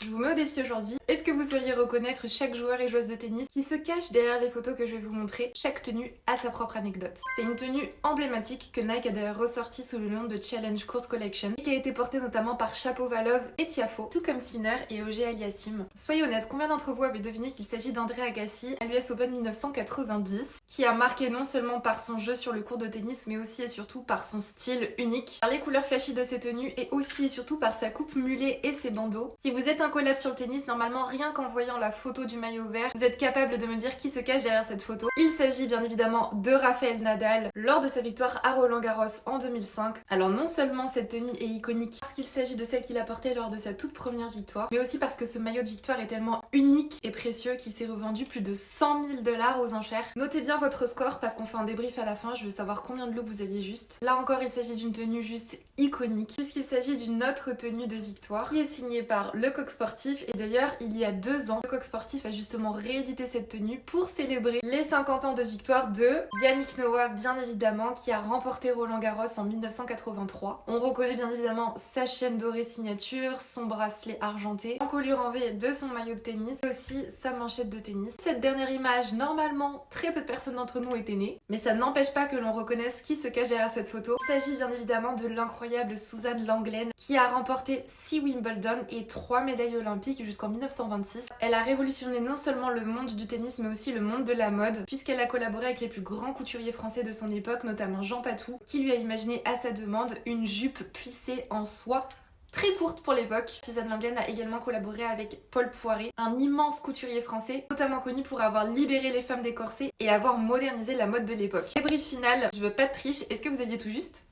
Je vous mets au défi aujourd'hui. Est-ce que vous sauriez reconnaître chaque joueur et joueuse de tennis qui se cache derrière les photos que je vais vous montrer? Chaque tenue a sa propre anecdote. C'est une tenue emblématique que Nike a d'ailleurs ressortie sous le nom de Challenge Course Collection et qui a été portée notamment par Shapovalov et Tiafoe, tout comme Sinner et Auger Aliassime. Soyez honnêtes, combien d'entre vous avez deviné qu'il s'agit d'André Agassi à l'US Open 1990, qui a marqué non seulement par son jeu sur le court de tennis, mais aussi et surtout par son style unique, par les couleurs flashy de ses tenues et aussi et surtout par sa coupe mulet et ses bandeaux. Si vous êtes un collab sur le tennis, normalement rien qu'en voyant la photo du maillot vert, vous êtes capable de me dire qui se cache derrière cette photo. Il s'agit bien évidemment de Rafael Nadal lors de sa victoire à Roland-Garros en 2005. Alors non seulement cette tenue est iconique parce qu'il s'agit de celle qu'il a portée lors de sa toute première victoire, mais aussi parce que ce maillot de victoire est tellement unique et précieux qu'il s'est revendu plus de 100 000 $ aux enchères. Notez bien votre score parce qu'on fait un débrief à la fin, je veux savoir combien de looks vous aviez juste. Là encore, il s'agit d'une tenue juste iconique puisqu'il s'agit d'une autre tenue de victoire qui est signée par Le Coq Sportif, et d'ailleurs il y a 2 ans, Le Coq Sportif a justement réédité cette tenue pour célébrer les 50 ans de victoire de Yannick Noah, bien évidemment, qui a remporté Roland-Garros en 1983. On reconnaît bien évidemment sa chaîne dorée signature, son bracelet argenté, l'encolure en V de son maillot de tennis et aussi sa manchette de tennis. Cette dernière image, normalement, très peu de personnes d'entre nous étaient nées, mais ça n'empêche pas que l'on reconnaisse qui se cache derrière cette photo. Il s'agit bien évidemment de l'incroyable Suzanne Lenglen qui a remporté 6 Wimbledon et 3 médailles olympiques jusqu'en 1926. Elle a révolutionné non seulement le monde du tennis mais aussi le monde de la mode puisqu'elle a collaboré avec les plus grands couturiers français de son époque, notamment Jean Patou, qui lui a imaginé à sa demande une jupe plissée en soie très courte pour l'époque. Suzanne Lenglen a également collaboré avec Paul Poiret, un immense couturier français, notamment connu pour avoir libéré les femmes des corsets et avoir modernisé la mode de l'époque. Débrief final, je veux pas de triche, est-ce que vous aviez tout juste?